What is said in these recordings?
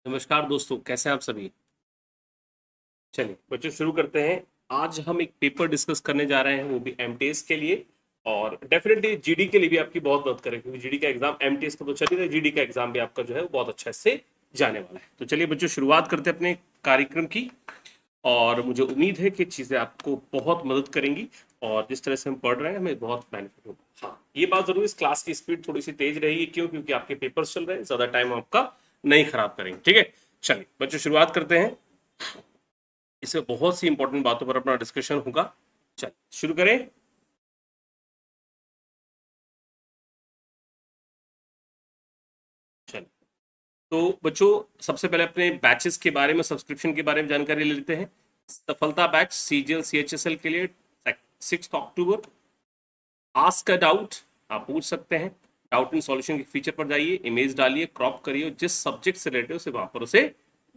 नमस्कार दोस्तों, कैसे हैं आप सभी। चलिए बच्चों शुरू करते हैं। आज हम एक पेपर डिस्कस करने जा रहे हैं, वो भी एमटीएस के लिए। और डेफिनेटली जीडी के लिए भी आपकी बहुत मदद करेगा, क्योंकि जीडी का एग्जाम एमटीएस का तो चल ही रहा है, जीडी का एग्जाम भी आपका जो है वो बहुत अच्छा से जाने वाला है। तो चलिए बच्चों शुरुआत करते हैं अपने कार्यक्रम की। और मुझे उम्मीद है कि चीज़ें आपको बहुत मदद करेंगी, और जिस तरह से हम पढ़ रहे हैं हमें बहुत बेनिफिट होगा। हाँ, ये बात जरूर, इस क्लास की स्पीड थोड़ी सी तेज रहेगी। क्यों? क्योंकि आपके पेपर्स चल रहे हैं, ज़्यादा टाइम आपका नहीं खराब करेंगे। ठीक है, चलिए बच्चों शुरुआत करते हैं। इसमें बहुत सी इंपॉर्टेंट बातों पर अपना डिस्कशन होगा। चल शुरू करें। चल, तो बच्चों सबसे पहले अपने बैचेस के बारे में, सब्सक्रिप्शन के बारे में जानकारी ले लेते हैं। सफलता बैच सीजीएल सीएचएसएल के लिए 6 अक्टूबर। आस्क अ डाउट, आप पूछ सकते हैं। डाउट इन सॉल्यूशन के फीचर पर जाइए, इमेज डालिए, क्रॉप करिए, जिस सब्जेक्ट से रिलेटेड उसे वहां पर उसे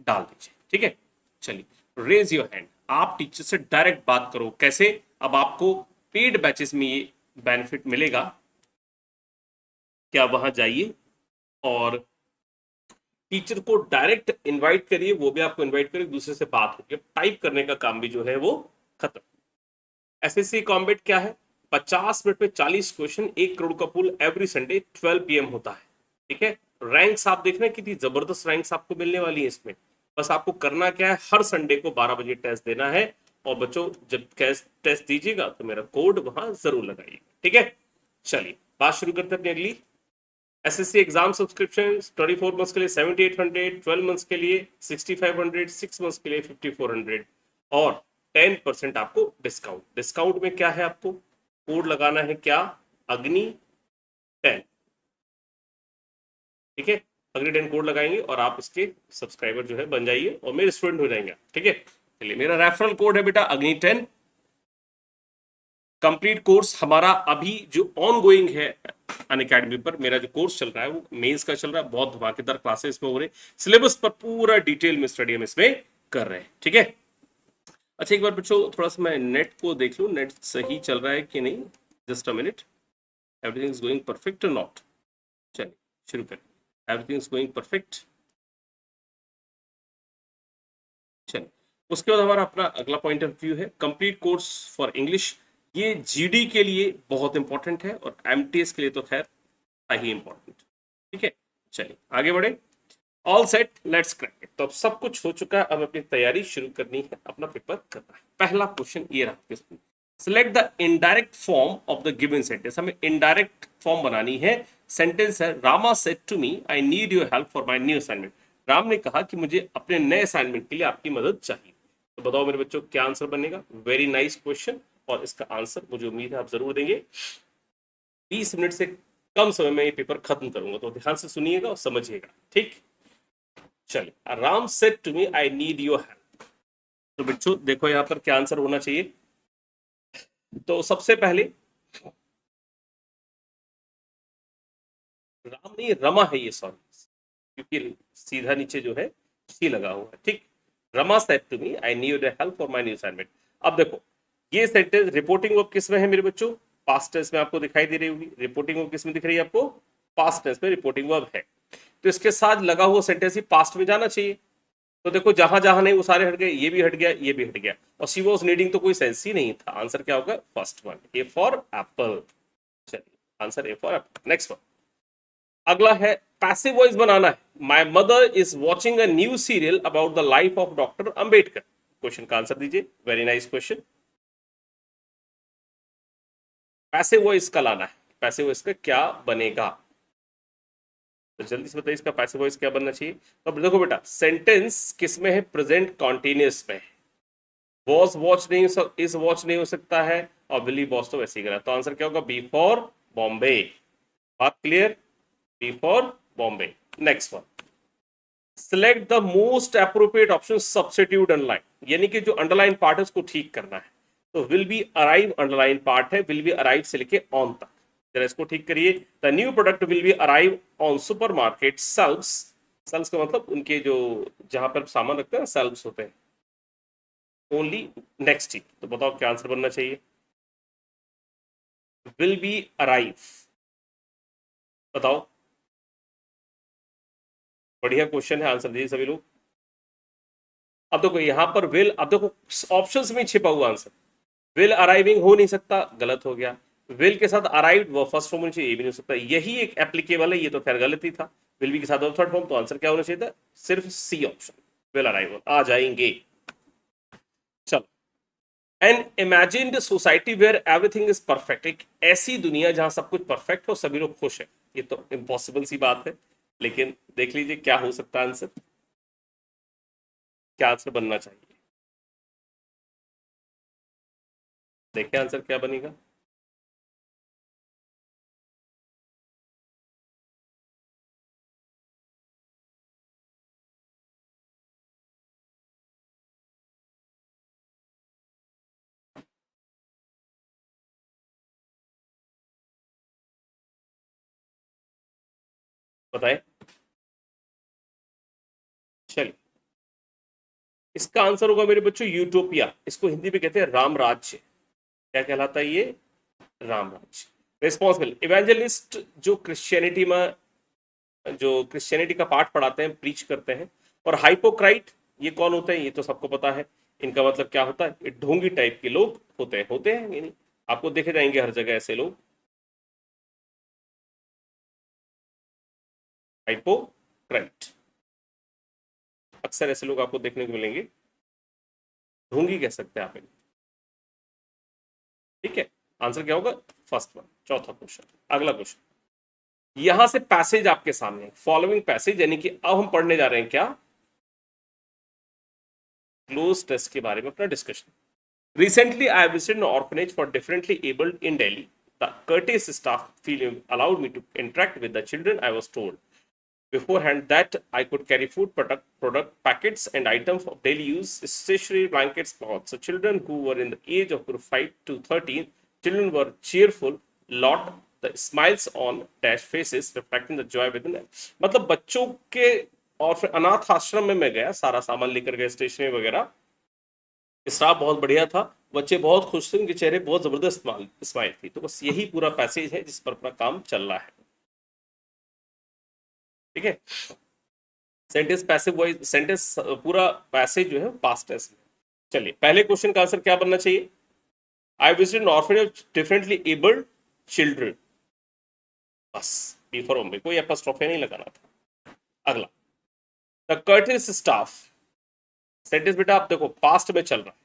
डाल दीजिए। ठीक है, चलिए रेज योर हैंड। आप टीचर से डायरेक्ट बात करो। कैसे? अब आपको पेड बैचेस में ये बेनिफिट मिलेगा कि आप वहां जाइए और टीचर को डायरेक्ट इनवाइट करिए, वो भी आपको इनवाइट करे, दूसरे से बात होगी। टाइप करने का काम भी जो है वो खत्म। एसएससी कॉम्बेट क्या है? 50 मिनट में 40 क्वेश्चन, 1 करोड़ का पुल, एवरी संडे 12 PM होता है। ठीक है, रैंक्स आप देख रहे हैं कितनी जबरदस्त रैंक्स आपको मिलने वाली है इसमें। बस आपको करना क्या है, हर संडे को 12 बजे टेस्ट देना है। और बच्चों जब टेस्ट दीजिएगा तो मेरा कोड वहां जरूर लगाइएगा। ठीक है, चलिए बात शुरू करते हैं अपनी अगली। एसएससी एग्जाम सब्सक्रिप्शन 24 मंथ्स के लिए 7800, 12 मंथ्स के लिए 6500, 6 मंथ्स के लिए 5400, और 10% आपको डिस्काउंट। डिस्काउंट में क्या है, आपको कोड लगाना है क्या? अग्नि 10। ठीक है, अग्नि 10 कोड लगाएंगे और आप इसके सब्सक्राइबर जो है बन जाइए और मेरे स्टूडेंट हो जाएंगे। ठीक है, चलिए मेरा रेफरल कोड है बेटा अग्नि 10। कंप्लीट कोर्स हमारा अभी जो ऑन गोइंग है अनअकैडमी पर, मेरा जो कोर्स चल रहा है वो मेंस का चल रहा है। बहुत धमाकेदार क्लासेस में हो रहे, सिलेबस पर पूरा डिटेल में स्टडी हम इसमें कर रहे हैं। ठीक है, अच्छा एक बार बच्चों थोड़ा सा मैं नेट को देख लूँ, नेट सही चल रहा है कि नहीं। Just a minute. Everything is going perfect और नॉट? चलिए शुरू करें। Everything is going perfect. चलिए, उसके बाद हमारा अपना अगला पॉइंट ऑफ व्यू है कंप्लीट कोर्स फॉर इंग्लिश। ये जीडी के लिए बहुत इंपॉर्टेंट है और एमटीएस के लिए तो खैर ही इंपॉर्टेंट। ठीक है, चलिए आगे बढ़े। All set, let's crack it. तो अब सब कुछ हो चुका है, अब अपनी तैयारी शुरू करनी है, अपना पेपर करना है। पहला क्वेश्चन ये रहा, select the indirect form of the given sentence. हमें इनडायरेक्ट फॉर्म बनानी है। सेंटेंस है, Rama said to me I need your help for my new assignment. Ram ने कहा कि मुझे अपने नए असाइनमेंट के लिए आपकी मदद चाहिए। तो बताओ मेरे बच्चों क्या आंसर बनेगा। वेरी नाइस क्वेश्चन, और इसका आंसर मुझे उम्मीद है आप जरूर देंगे। 20 मिनट से कम समय में ये पेपर खत्म करूंगा, तो ध्यान से सुनिएगा और समझिएगा। ठीक, चलिए Ram said to me I need your help. तो बच्चों देखो यहाँ पर क्या आंसर होना चाहिए। तो सबसे पहले राम नहीं रमा है ये, सॉरी, क्योंकि सीधा नीचे जो है सी लगा हुआ है। ठीक, Rama said to me I need your help for my new assignment. अब देखो ये सेंटेंस रिपोर्टिंग वर्ब किस में है मेरे बच्चों? पास्ट टेंस में आपको दिखाई दे रही होगी। रिपोर्टिंग वर्ब किस में दिख रही है आपको? पास्ट टेंस में रिपोर्टिंग वर्ब है। तो इसके साथ लगा हुआ सेंटेंस ही पास्ट में जाना चाहिए। तो देखो जहां जहां नहीं वो सारे हट गए, ये भी हट गया, ये भी हट गया, और शी वॉज नीडिंग तो कोई सेंस ही नहीं था। आंसर क्या होगा? First one, A for apple. चलिए answer A for apple. Next one, अगला है पैसिव वॉइस बनाना है। My mother is watching a new serial about the life of doctor Ambedkar. Question का आंसर दीजिए। Very nice question. Passive voice का लाना है, पैसिव वॉइस का क्या बनेगा? तो जल्दी से बताइए इसका पैसिव वॉइस क्या बनना चाहिए। तो देखो बेटा सेंटेंस किस में है? प्रेजेंट कॉन्टिन्यूस में। वॉज वॉच नहीं इस वॉच नहीं हो सकता है, और विली वॉच तो वैसे ही करा। तो आंसर क्या होगा? B for Bombay. बात clear? B for Bombay. Next one, select the most appropriate option, substitute underline. यानी कि जो अंडरलाइन पार्ट है उसको ठीक करना है। तो will be arrive underline part है, विल बी अराइव से लेके ऑन तक। जरा इसको ठीक करिए। The new product will be arrive on supermarket shelves. Shelves का मतलब उनके जो जहां पर सामान रखते हैं सेल्व्स होते हैं, ओनली नेक्स्ट वीक। तो बताओ क्या आंसर बनना चाहिए? Will be arrive. बताओ। बढ़िया क्वेश्चन है, आंसर दीजिए सभी लोग। अब देखो यहां पर विल, अब देखो ऑप्शंस में छिपा हुआ आंसर, विल अराइविंग हो नहीं सकता, गलत हो गया। विल के साथ अराइव वो फर्स्ट फॉर्म होना चाहिए, ये भी नहीं हो सकता, यही एक एप्लीकेबल है, ये तो खैर गलत ही था। विल बी के साथ थर्ड फॉर्म, तो आंसर क्या होना चाहिए था, सिर्फ सी ऑप्शन, विल अराइव आ जाएंगे। चलो, an imagined society where everything is perfect, एक ऐसी दुनिया जहां सब कुछ परफेक्ट हो, सभी लोग खुश है, ये तो इम्पॉसिबल सी बात है, लेकिन देख लीजिए क्या हो सकता है आंसर, क्या आंसर बनना चाहिए, देखिए आंसर क्या बनेगा। बताएं। चलिए, इसका आंसर होगा मेरे बच्चों यूटोपिया, इसको हिंदी में कहते हैं राम राज्य। क्या कहलाता है ये, राम राज्य। रिस्पॉन्सिबल इवेंजलिस्ट, जो क्रिश्चियनिटी में, जो क्रिश्चियनिटी का पाठ पढ़ाते हैं, प्रीच करते हैं। और हाइपोक्राइट, ये कौन होते हैं, ये तो सबको पता है, इनका मतलब क्या होता है, ये ढोंगी टाइप के लोग होते हैं ये नहीं, आपको देखे जाएंगे हर जगह ऐसे लोग, हाइपोक्राइट, अक्सर ऐसे लोग आपको देखने को मिलेंगे, ढोंगी कह सकते हैं आप इन्हें। ठीक है, आंसर क्या होगा, फर्स्ट वन। चौथा क्वेश्चन, अगला क्वेश्चन, यहां से पैसेज आपके सामने, फॉलोइंग पैसेज, यानी कि अब हम पढ़ने जा रहे हैं क्या, क्लोज टेस्ट के बारे में अपना discussion. Recently, I have visited an orphanage for differently abled in Delhi. The courteous staff allowed me to interact with the children. I was told beforehand that I could carry food product packets and items of daily use, stationery, blankets, clothes. So children who were in the age of 5 to 13, children were cheerful, lot the smiles on dash faces reflecting the joy within them. मतलब बच्चों के, और फिर अनाथ आश्रम में मैं गया, सारा सामान लेकर गया, स्टेशनरी वगैरह, स्टाफ बहुत बढ़िया था, बच्चे बहुत खुश थे, उनके चेहरे बहुत जबरदस्त स्माइल थी। तो बस यही पूरा पैसेज है जिस पर अपना काम चल रहा है। ठीक है, सेंटेंस पैसिव वॉइस, सेंटेंस पूरा पैसेज जो है पास्ट टेंस में। चलिए, पहले क्वेश्चन का आंसर क्या बनना चाहिए, I visited N orphanage differently abled children, बस बी फॉर में कोई एपोस्ट्रोफी नहीं लगाना था। अगला, द कर्टिस स्टाफ, सेंटेंस बेटा आप देखो पास्ट में चल रहा है,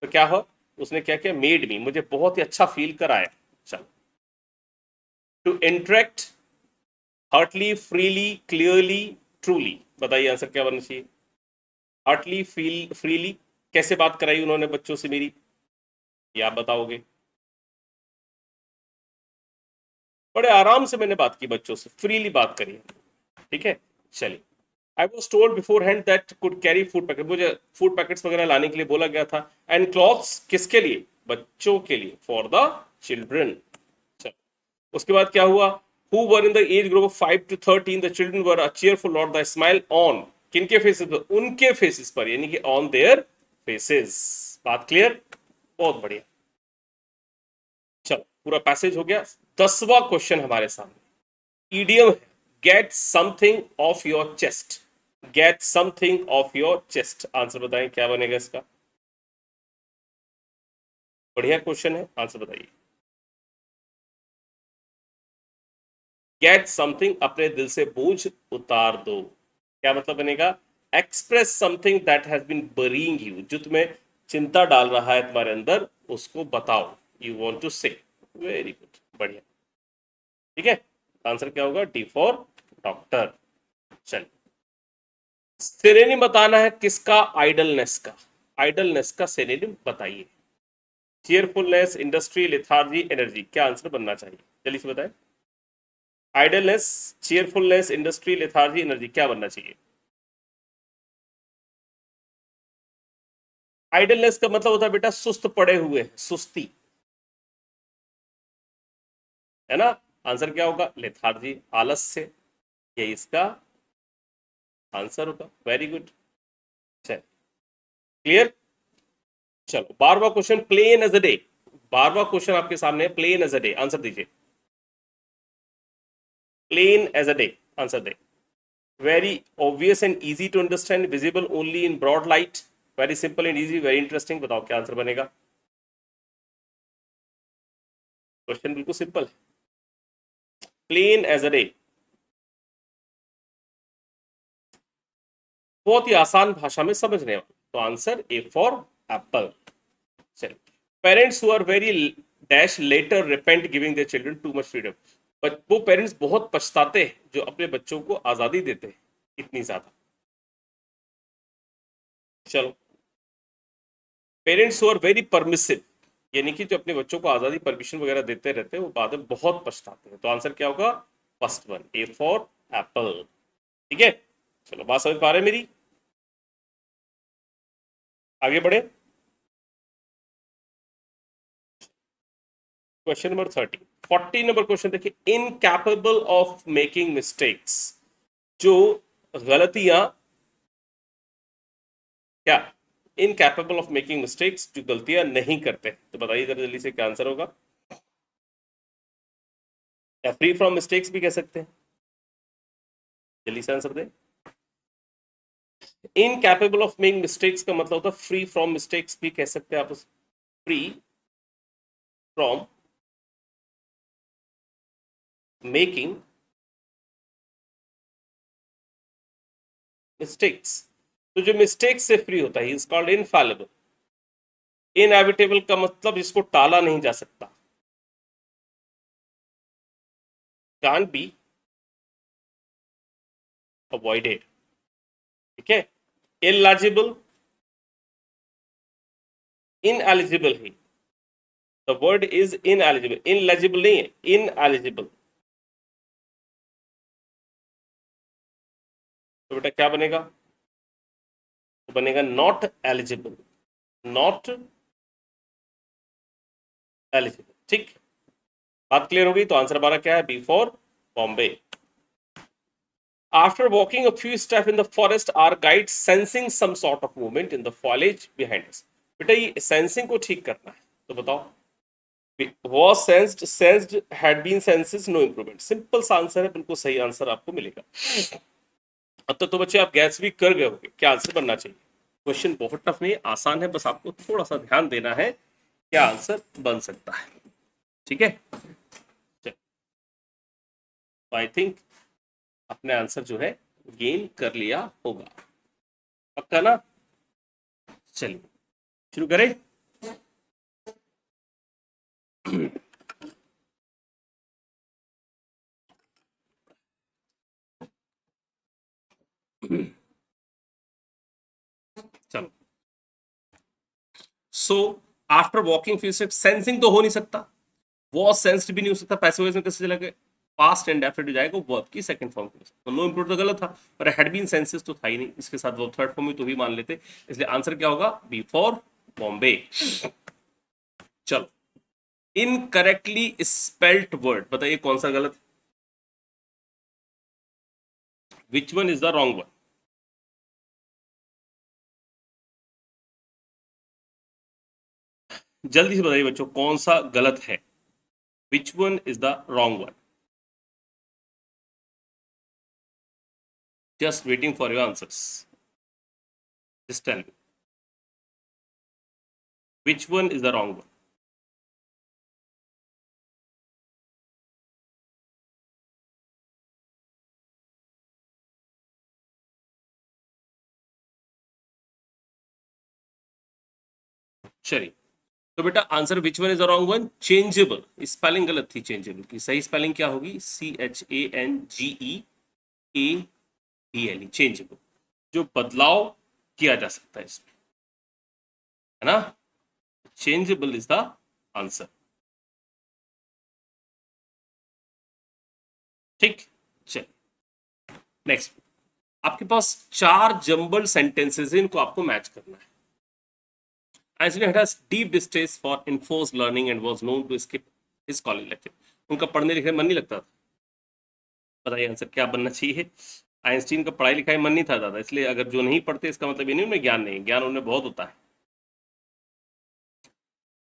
तो क्या हो, उसने क्या किया, मेड मी, मुझे बहुत ही अच्छा फील कराया। चलो, to interact heartily, freely, clearly, truly, बताइए आंसर क्या बनना चाहिए। हार्टली, फील, फ्रीली, कैसे बात कराई उन्होंने बच्चों से मेरी, ये आप बताओगे। बड़े आराम से मैंने बात की बच्चों से, फ्रीली बात करी। ठीक है, चलिए, I was told before hand that could carry food packet, मुझे फूड पैकेट्स वगैरह लाने के लिए बोला गया था। एंड क्लॉथ्स, किसके लिए, बच्चों के लिए, फॉर द चिल्ड्रन। उसके बाद क्या हुआ, who were in the age group of 5 to 13, the children were a cheerful lot, the smile on, किनके फेसेस पर, उनके फेसेस पर, यानी कि ऑन देयर फेसेस। बात क्लियर, बहुत बढ़िया। चलो, पूरा पैसेज हो गया। 10वां क्वेश्चन हमारे सामने, ईडियम है, get something of your chest, get something of your chest, answer बताएं क्या बनेगा इसका, बढ़िया क्वेश्चन है, आंसर बताइए। गेट समथिंग, अपने दिल से बोझ उतार दो, क्या मतलब बनेगा, express something that has been worrying you, जो तुम्हें चिंता डाल रहा है तुम्हारे अंदर, उसको बताओ, यू वांट टू से, वेरी गुड, बढ़िया। ठीक है, आंसर क्या होगा, डी फॉर डॉक्टर। चलिए, सिनोनिम बताना है किसका, आइडलनेस का, आइडलनेस का सिनोनिम बताइए। चीयरफुलनेस, इंडस्ट्री, लेथार्जी, एनर्जी, क्या आंसर बनना चाहिए, जल्दी से बताएं। Idleness, cheerfulness, industry, lethargy, energy, क्या बनना चाहिए। आइडलनेस का मतलब होता है बेटा सुस्त पड़े हुए, सुस्ती, है ना। आंसर क्या होगा, लेथार्जी, आलस्य, ये इसका आंसर होगा, वेरी गुड। चल, क्लियर। चलो, 12वां question, plain as a day, 12वां क्वेश्चन आपके सामने है, plain as a day, answer दीजिए। Plain as a day, answer दे। Very obvious and easy to understand, visible only in broad light, very simple and easy, very interesting. बताओ क्या answer बनेगा? Question बिल्कुल सिंपल है, प्लेन एज अ डे। बहुत ही आसान भाषा में समझने वाला, तो आंसर ए फॉर एप्पल। चलिए, parents who are very dash later repent giving their children too much freedom. वो पेरेंट्स बहुत पछताते हैं जो अपने बच्चों को आजादी देते हैं इतनी ज्यादा। चलो, parents who are very permissive, यानी कि जो अपने बच्चों को आजादी परमिशन वगैरह देते रहते हैं वो बाद में बहुत पछताते हैं, तो आंसर क्या होगा? First one, A for Apple. ठीक है, चलो बात समझ पा रहे हैं मेरी? आगे बढ़े। क्वेश्चन नंबर 40 नंबर क्वेश्चन देखिए, इनकैपेबल ऑफ मेकिंग मिस्टेक्स, जो गलतियां, क्या इनकैपेबल ऑफ मेकिंग मिस्टेक्स, जो गलतियां नहीं करते, तो बताइए जरा जल्दी से क्या आंसर होगा? या फ्री फ्रॉम मिस्टेक्स भी कह सकते हैं, जल्दी से आंसर दें। इनकैपेबल ऑफ मेकिंग मिस्टेक्स का मतलब होता है फ्री फ्रॉम मिस्टेक्स भी कह सकते हैं आप, फ्री फ्रॉम मेकिंग मिस्टेक्स। तो जो मिस्टेक्स से फ्री होता है इज कॉल्ड इनफैलिबल। इनएविटेबल का मतलब इसको टाला नहीं जा सकता, कैन बी अवॉइडेड। ठीक है, ineligible, ineligible he, the word is ineligible, ineligible नहीं है, इनएलिजिबल। तो बेटा क्या बनेगा? तो बनेगा नॉट एलिजिबल, नॉट एलिजिबल। ठीक, बात क्लियर हो गई? तो आंसर हमारा क्या है? B for Bombay. After walking a few steps in the forest, our guide sensing some sort of movement in the foliage behind us. बेटा ये सेंसिंग को ठीक करना है, तो बताओ। Was sensed, sensed, had been senses, no improvement। Simple सा answer है, बिल्कुल सही आंसर आपको मिलेगा। अब तक तो बच्चे आप गैस भी कर गए होंगे, क्या आंसर बनना चाहिए? क्वेश्चन बहुत टफ नहीं, आसान है, बस आपको थोड़ा सा ध्यान देना है क्या आंसर बन सकता है। ठीक है, तो आई थिंक अपने आंसर जो है गेन कर लिया होगा, पक्का ना? चलिए शुरू करें। चलो, so after walking few steps, sensing तो हो नहीं सकता, वॉज सेंस्ड भी नहीं हो सकता, पैसिव वॉइस में कैसे चला गया? पास्ट एंड डेफिनेट जाएगा वर्ब की सेकंड फॉर्म के, तो नो इम्प्रूव तो गलत था, पर हैड बीन सेंसेस तो था ही नहीं, इसके साथ वर्ब थर्ड फॉर्म में तो भी मान लेते, इसलिए आंसर क्या होगा? B for Bombay. चलो, इनकरेक्टली स्पेल्ट वर्ड, बताइए कौन सा गलत? Which one is the wrong one? जल्दी से बताइए बच्चों, कौन सा गलत है? Which one is the wrong one? Just waiting for your answers, just tell me which one is the wrong one? चलिए, तो बेटा answer which one is the wrong one? Changeable, spelling गलत थी चेंजेबल की, सही स्पेलिंग क्या होगी? CHANGEABLE, changeable, जो बदलाव किया जा सकता है इसमें, है ना? Changeable is the answer. ठीक, चलिए नेक्स्ट, आपके पास चार जंबल सेंटेंसेस हैं, इनको आपको मैच करना है। Einstein had a deep distaste for enforced learning and was known to skip his college lecture। उनका पढ़ने लिखने में मन नहीं लगता था, बताइए आंसर क्या बनना चाहिए? आइंस्टीन का पढ़ाई लिखाई मन नहीं था ज़्यादा, इसलिए अगर जो नहीं पढ़ते इसका मतलब ये नहीं उनमें ज्ञान नहीं, ज्ञान उनमें बहुत होता है।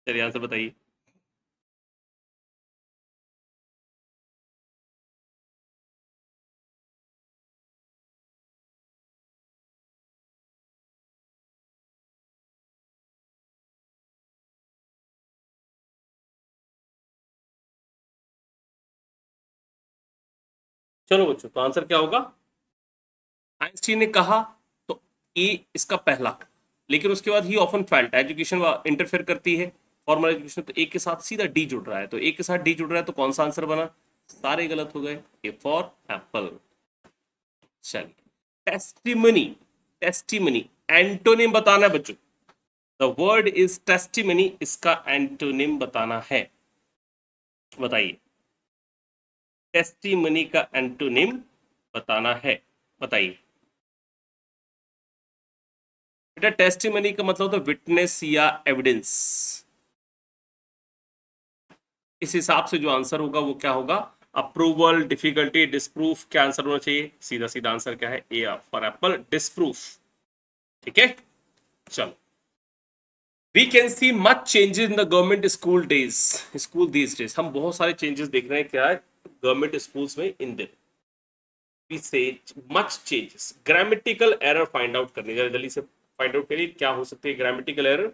चलिए आंसर बताइए। चलो बच्चों, तो आंसर क्या होगा? आइंस्टीन ने कहा तो ए इसका पहला, लेकिन उसके बाद ही ऑफन फेल्ट एजुकेशन इंटरफेयर करती है, फॉर्मल एजुकेशन, तो ए के साथ सीधा डी जुड़ रहा है, तो ए के साथ डी जुड़ रहा है, तो कौन सा आंसर बना? सारे गलत हो गए। ए फॉर एप्पल। चलिए, टेस्टिमनी, टेस्टिमनी एंटोनिम बताना है बच्चों। द वर्ड इज टेस्टिमनी, इसका एंटोनिम बताना है। बताइए, टेस्टिमनी का एंटोनिम बताना है, बताइए। बेटा टेस्टिमनी का मतलब होता है विटनेस या एविडेंस। इस हिसाब से जो आंसर होगा वो क्या होगा? अप्रूवल, डिफिकल्टी, डिस्प्रूफ, क्या आंसर होना चाहिए? सीधा सीधा आंसर क्या है? A for apple, disproof. ठीक है, चलो। We can see much changes in the government school days, school these days. हम बहुत सारे चेंजेस देख रहे हैं, क्या है गवर्नमेंट स्कूल्स में इन दिन। वी से much changes. Grammatical error find out करनी, जरा जल्दी से फाइंड आउट करिए क्या हो सकती है ग्रामेटिकल एरर।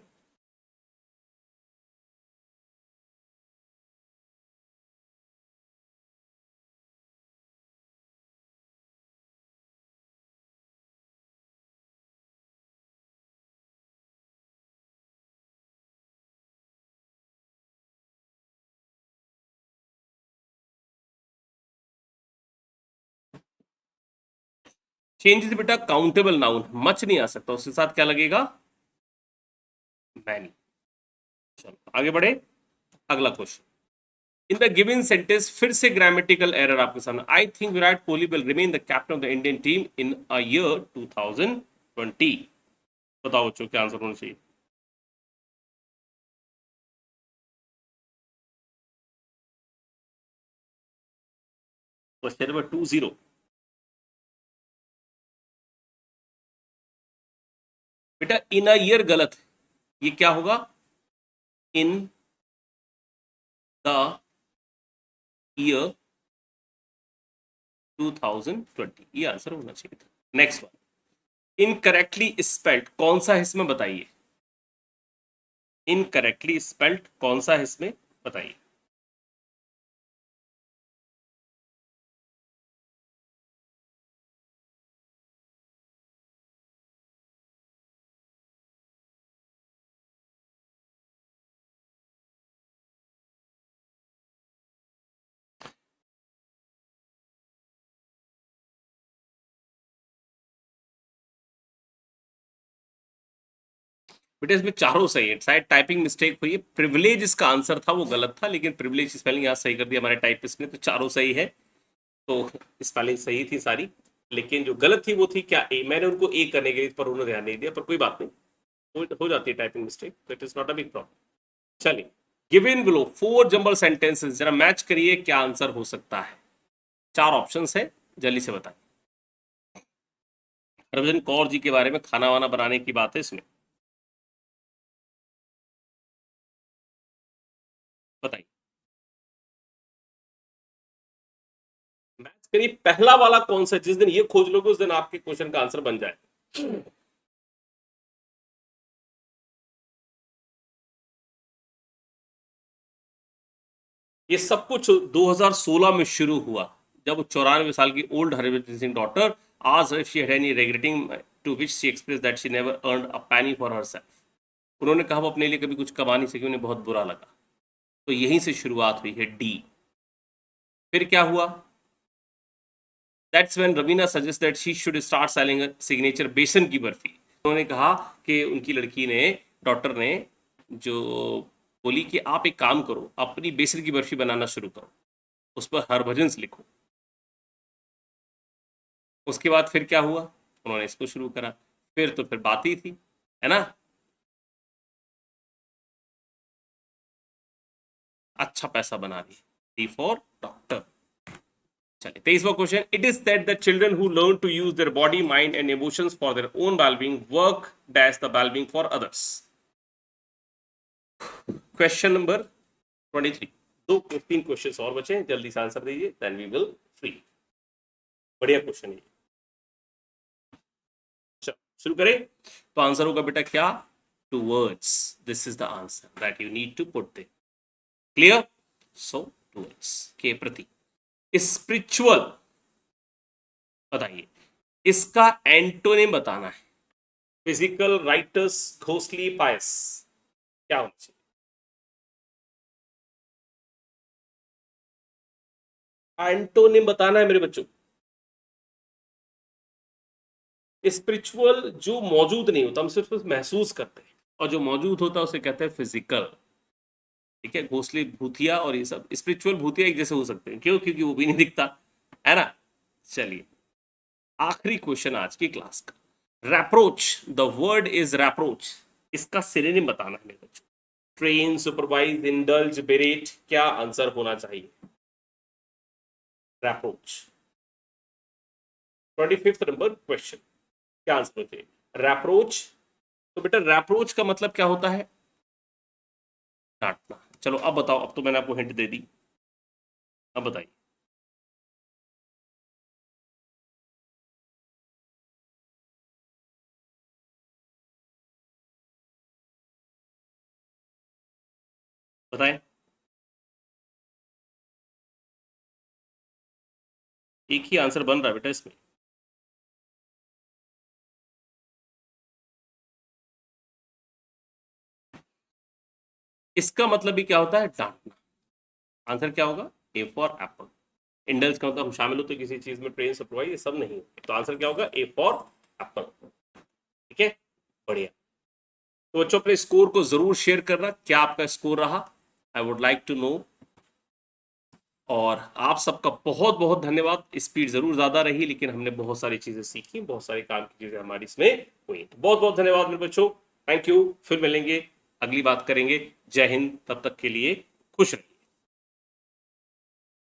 चेंजेस बेटा काउंटेबल नाउन, मच नहीं आ सकता, उसके साथ क्या लगेगा? मैनी। चलो आगे बढ़े, अगला question. In the given sentence, फिर से ग्रामेटिकल एरर आपके सामने। I think Virat Kohli will remain the captain of the Indian team in a year 2020। बताओ बच्चों क्या आंसर होना चाहिए? Question number 20। बेटा इन अ ईयर गलत है, ये क्या होगा? इन द ईयर 2020, ये आंसर होना चाहिए था। नेक्स्ट वन, इनकरेक्टली स्पेल्ड कौन सा है इसमें, बताइए। इनकरेक्टली स्पेल्ड कौन सा है इसमें, बताइए। बेटा इसमें चारों सही है, शायद टाइपिंग मिस्टेक हुई है। प्रिविलेज इसका आंसर था, वो गलत था, लेकिन प्रिविलेज स्पेलिंग यहाँ सही कर दिया हमारे टाइपिस्ट ने, तो चारों सही है। तो स्पेलिंग सही थी सारी, लेकिन जो गलत थी वो थी क्या? ए। मैंने उनको ए करने के लिए, पर उन्होंने ध्यान नहीं दिया, पर कोई बात नहीं, हो जाती है टाइपिंग मिस्टेक, तो it is not a big problem. चलिए, गिवन बिलो 4 जंबल सेंटेंसेस, जरा मैच करिए क्या आंसर हो सकता है। 4 ऑप्शंस है, जल्दी से बताइए। हरभजन कौर जी के बारे में, खाना वाना बनाने की बात है इसमें, बताइए। मैच करिए, पहला वाला कौन सा? जिस दिन ये खोज लोगे उस दिन आपके क्वेश्चन का आंसर बन जाए। ये सब कुछ 2016 में शुरू हुआ, जब 94 साल की ओल्ड हरभजन सिंह डॉटर आज if she had any regretting to which she express that she never earned a penny for herself. उन्होंने कहा वो अपने लिए कभी कुछ कमा नहीं सकी, उन्हें बहुत बुरा लगा, तो यहीं से शुरुआत हुई है, डी। फिर क्या हुआ? That's when Raveena suggest that she should start selling signature बेसन की बर्फी। उन्होंने कहा कि उनकी लड़की ने, डॉक्टर ने, जो बोली कि आप एक काम करो, अपनी बेसन की बर्फी बनाना शुरू करो, उस पर हरभजन से लिखो। उसके बाद फिर क्या हुआ? उन्होंने इसको शुरू करा, फिर तो फिर बात ही थी, है ना? अच्छा पैसा बना दिया, डी फॉर डॉक्टर। चलिए 23वां question. It is that the children who learn to use their body mind and emotions for their own wellbeing work dash the wellbeing for others. Question number 23। दो 3 क्वेश्चन और बचे, जल्दी से answer दीजिए, then we will free. बढ़िया question है। चलो शुरू करें, तो आंसर होगा बेटा क्या? Towards, this is the answer that you need to put there. Clear? So towards के प्रति, स्पिरिचुअल, बताइए, इसका एंटोनिम बताना है। फिजिकल, राइटस, घोस्टली, पायस, क्या होना चाहिए? एंटोनिम बताना है मेरे बच्चों। स्पिरिचुअल जो मौजूद नहीं होता, हम सिर्फ महसूस करते हैं, और जो मौजूद होता है उसे कहते हैं फिजिकल। ठीक है, घोंसले, भूतिया और ये सब स्पिरिचुअल भूतिया एक जैसे हो सकते हैं, क्यों? क्योंकि वो भी नहीं दिखता है ना। चलिए, आखिरी क्वेश्चन आज की क्लास का। रैप्रोच, द वर्ड इज रैप्रोच, इसका सिनोनिम बताना है मेरे बच्चों। ट्रेन, सुपरवाइज, इंडल्ज, बेरेट, क्या आंसर होना चाहिए? रैप्रोच, 25th नंबर क्वेश्चन, क्या आंसर होना चाहिए? रैप्रोच। तो बेटा रैप्रोच का मतलब क्या होता है? डांटना। चलो अब बताओ, अब तो मैंने आपको हिंट दे दी, अब बताइए। बताएं। एक ही आंसर बन रहा है बेटा इसमें। इसका मतलब भी क्या होता है? डांटना। आंसर क्या होगा? ए फॉर एप्पल। इंडल्ज का मतलब हम शामिल होते किसी चीज में, ट्रेन, सुपरवाइज, ये सब नहीं होते, तो आंसर क्या होगा? ए फॉर एप्पल। ठीक है, बढ़िया। तो बच्चों अपने स्कोर को जरूर शेयर करना, क्या आपका स्कोर रहा, I would like to know. और आप सबका बहुत बहुत धन्यवाद। स्पीड जरूर ज्यादा रही, लेकिन हमने बहुत सारी चीजें सीखी, बहुत सारी काम की चीजें हमारी इसमें हुई, तो बहुत बहुत धन्यवाद मेरे बच्चों। थैंक यू, फिर मिलेंगे, अगली बात करेंगे। जय हिंद, तब तक के लिए खुश रहिए।